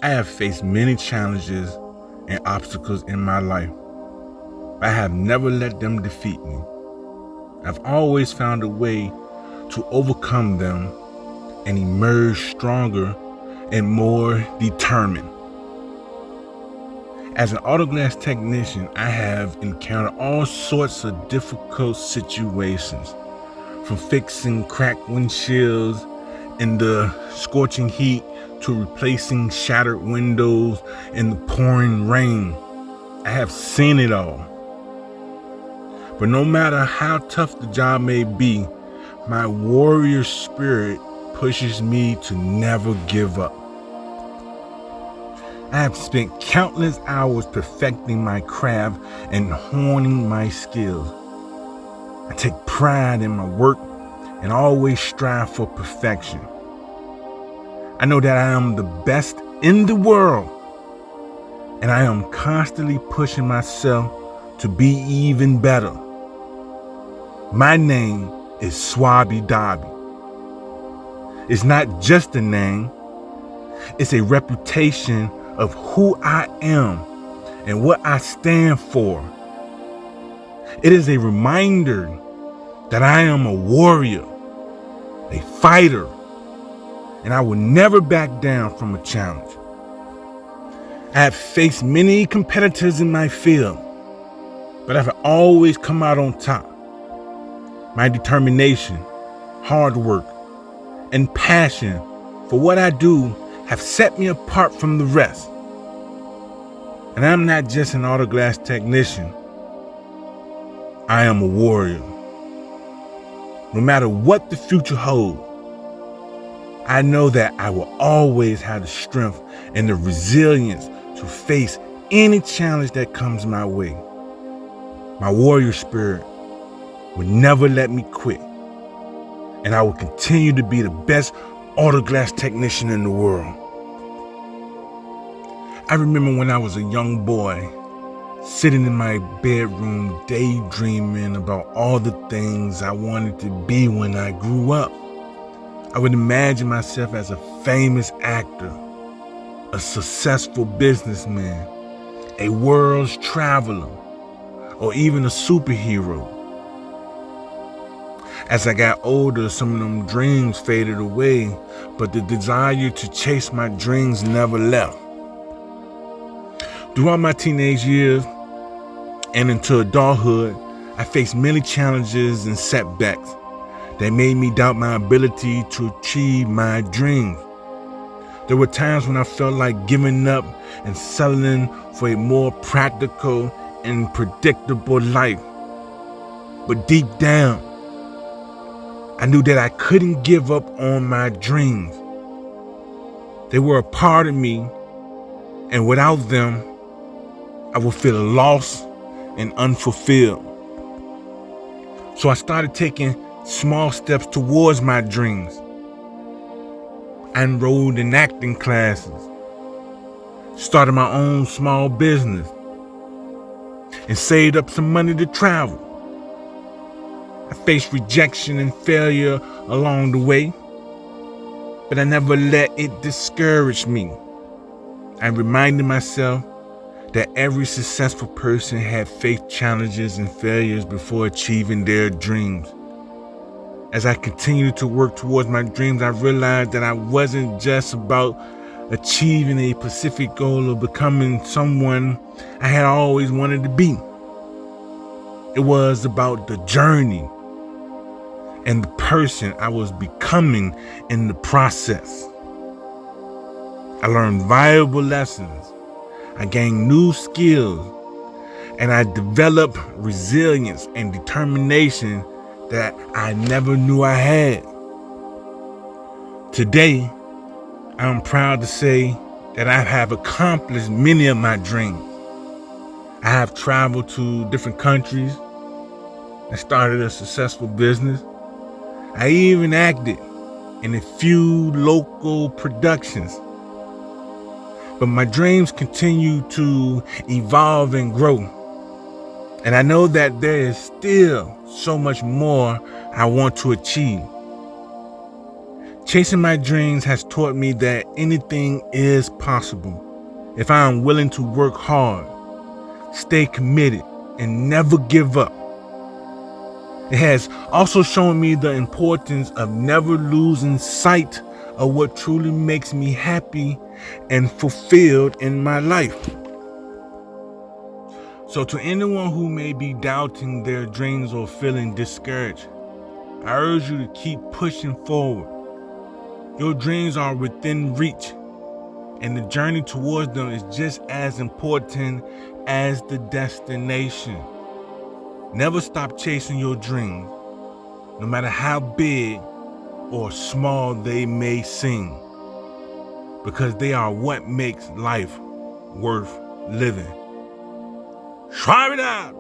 I have faced many challenges and obstacles in my life. I have never let them defeat me. I've always found a way to overcome them and emerge stronger and more determined. As an auto glass technician, I have encountered all sorts of difficult situations, from fixing cracked windshields in the scorching heat to replacing shattered windows in the pouring rain. I have seen it all. But no matter how tough the job may be, my warrior spirit pushes me to never give up. I have spent countless hours perfecting my craft and honing my skills. I take pride in my work and always strive for perfection. I know that I am the best in the world, and I am constantly pushing myself to be even better. My name is Swabi Dabi. It's not just a name, it's a reputation of who I am and what I stand for. It is a reminder that I am a warrior, a fighter, and I will never back down from a challenge. I have faced many competitors in my field, but I've always come out on top. My determination, hard work, and passion for what I do have set me apart from the rest. And I'm not just an auto glass technician. I am a warrior. No matter what the future holds, I know that I will always have the strength and the resilience to face any challenge that comes my way. My warrior spirit will never let me quit, and I will continue to be the best auto glass technician in the world. I remember when I was a young boy, sitting in my bedroom daydreaming about all the things I wanted to be when I grew up. I would imagine myself as a famous actor, a successful businessman, a world's traveler, or even a superhero. As I got older, some of them dreams faded away, but the desire to chase my dreams never left. Throughout my teenage years and into adulthood, I faced many challenges and setbacks that made me doubt my ability to achieve my dreams. There were times when I felt like giving up and settling for a more practical and predictable life. But deep down, I knew that I couldn't give up on my dreams. They were a part of me, and without them, I would feel lost and unfulfilled. So I started taking small steps towards my dreams. I enrolled in acting classes, started my own small business, and saved up some money to travel. I faced rejection and failure along the way, but I never let it discourage me. I reminded myself that every successful person had faced challenges and failures before achieving their dreams. As I continued to work towards my dreams, I realized that I wasn't just about achieving a specific goal or becoming someone I had always wanted to be. It was about the journey and the person I was becoming in the process. I learned valuable lessons, I gained new skills, and I developed resilience and determination that I never knew I had. Today, I'm proud to say that I have accomplished many of my dreams. I have traveled to different countries and started a successful business. I even acted in a few local productions. But my dreams continue to evolve and grow. And I know that there is still so much more I want to achieve. Chasing my dreams has taught me that anything is possible if I am willing to work hard, stay committed, and never give up. It has also shown me the importance of never losing sight of what truly makes me happy and fulfilled in my life. So to anyone who may be doubting their dreams or feeling discouraged, I urge you to keep pushing forward. Your dreams are within reach, and the journey towards them is just as important as the destination. Never stop chasing your dreams, no matter how big or small they may seem, because they are what makes life worth living. Try it out!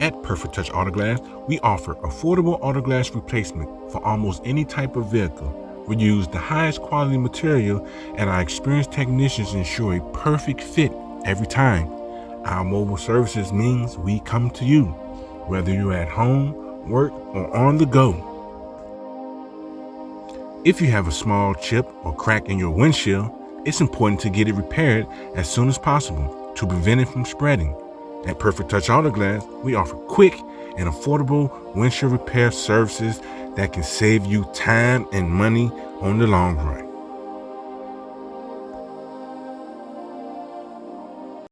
At Perfect Touch Auto Glass, we offer affordable auto glass replacement for almost any type of vehicle. We use the highest quality material, and our experienced technicians ensure a perfect fit every time. Our mobile services means we come to you, whether you're at home, work, or on the go. If you have a small chip or crack in your windshield, it's important to get it repaired as soon as possible to prevent it from spreading. At Perfect Touch Auto Glass, we offer quick and affordable windshield repair services that can save you time and money on the long run.